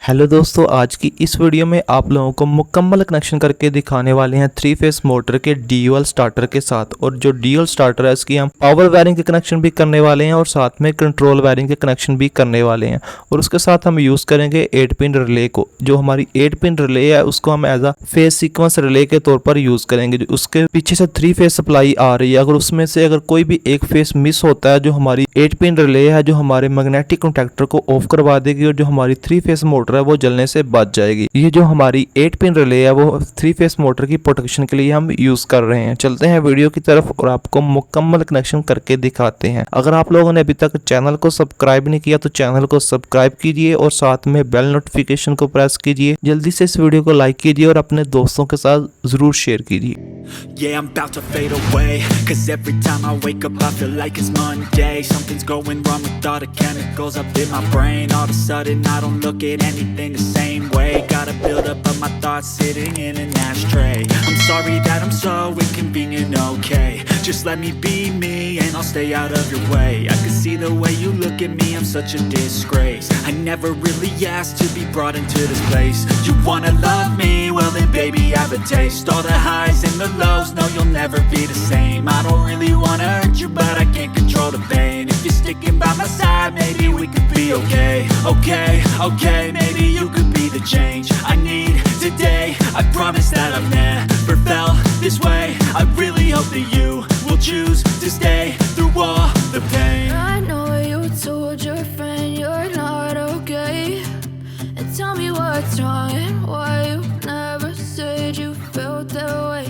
Hello दोस्तों, आज की इस वीडियो में आप लोगों को मुकम्मल कनेक्शन करके दिखाने वाले हैं 3 फेस मोटर के DOL स्टार्टर के साथ। और जो DOL स्टार्टर है इसकी हम पावर वायरिंग के कनेक्शन भी करने वाले हैं और साथ में कंट्रोल वायरिंग के कनेक्शन भी करने वाले हैं। और उसके साथ हम यूज़ करेंगे 8 पिन रिले को। जो हमारी 8 पिन रिले है उसको हम as a phase sequence relay के तौर पर यूज़ करेंगे। उसके पीछे से 3 फेस सप्लाई आ रही है, अगर उसमें से अगर कोई भी एक फेस मिस होता है, जो हमारी 8 पिन रिले है जो हमारे मैग्नेटिक कॉन्टैक्टर को ऑफ करवा देगी और जो हमारी 3 फेस मोटर है वो जलने से बच जाएगी। ये जो हमारी 8 पिन रिले है वो 3 फेस मोटर की प्रोटेक्शन के लिए हम यूज कर रहे हैं। चलते हैं वीडियो की तरफ और आपको मुकम्मल कनेक्शन करके दिखाते हैं। अगर आप लोगों ने अभी तक चैनल को सब्सक्राइब नहीं किया तो चैनल को सब्सक्राइब कीजिए और साथ में बेल नोटिफिकेशन को प्रेस कीजिए। जल्दी से इस वीडियो को लाइक कीजिए और अपने दोस्तों के साथ जरूर शेयर कीजिए। Yeah, I'm about to fade away, 'cause every time I wake up I feel like it's Monday. Something's going wrong with all the chemicals up in my brain. All of a sudden I don't look at anything the same way. Got a build up of my thoughts sitting in an ashtray. I'm sorry that I'm so inconvenient, okay. Just let me be me and I'll stay out of your way. I can see the way you look at me, I'm such a disgrace. I never really asked to be brought into this place. You wanna love me? Well then baby I have a taste. All the highs and the lows, no you'll never be the same. I don't really wanna hurt you but I can't control the pain. If you're sticking by my side maybe we could be okay. Okay, maybe you could be the change I need today. I promise that I've never felt this way. I really hope that you will choose to stay through all the pain. I know you told your friend you're not okay, and tell me what's wrong and why you never said you felt that way.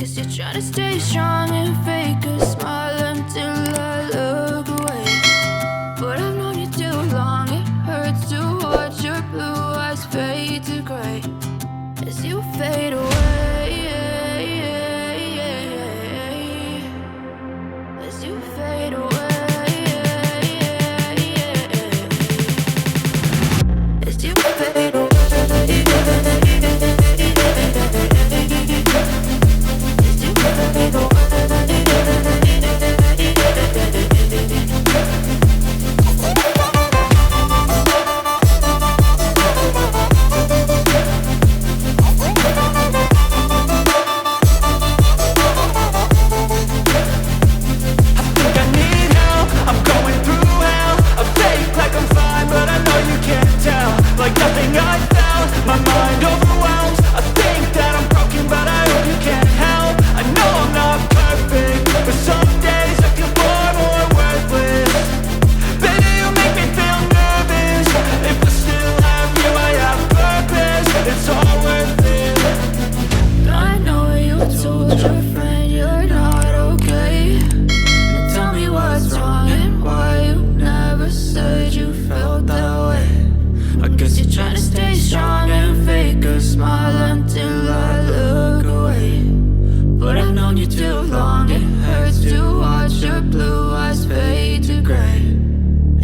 Guess you're trying to stay strong and fake a smile until I look away. But I've known you too long, it hurts to watch your blue eyes fade to gray as you fade away. As you fade away. As you fade away. Like nothing I felt, my mind overwhelms. I think that I'm broken, but I hope you can't help. I know I'm not perfect, but some days I feel far more worthless. Baby, you make me feel nervous. If I still have you, I have purpose. It's all worth it. I know you told your friend you're not okay, and tell me what's wrong and why you never said you felt that way. I guess you're trying to stay strong and fake a smile until I look away. But I've known you too long, it hurts to watch your blue eyes fade to gray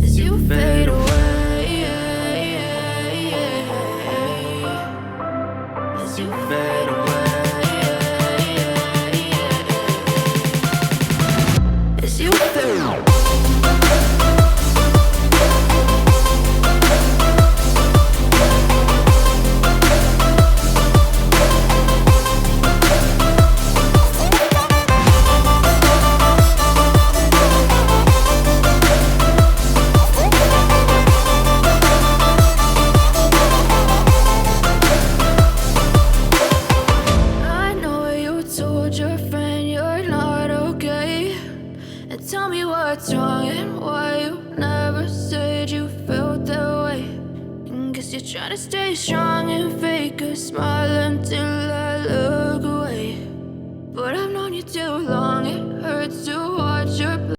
as you fade away. As you fade away. As you fade away. Your friend you're not okay, and tell me what's wrong and why you never said you felt that way. Guess you're trying to stay strong and fake a smile until I look away. But I've known you too long, it hurts to watch your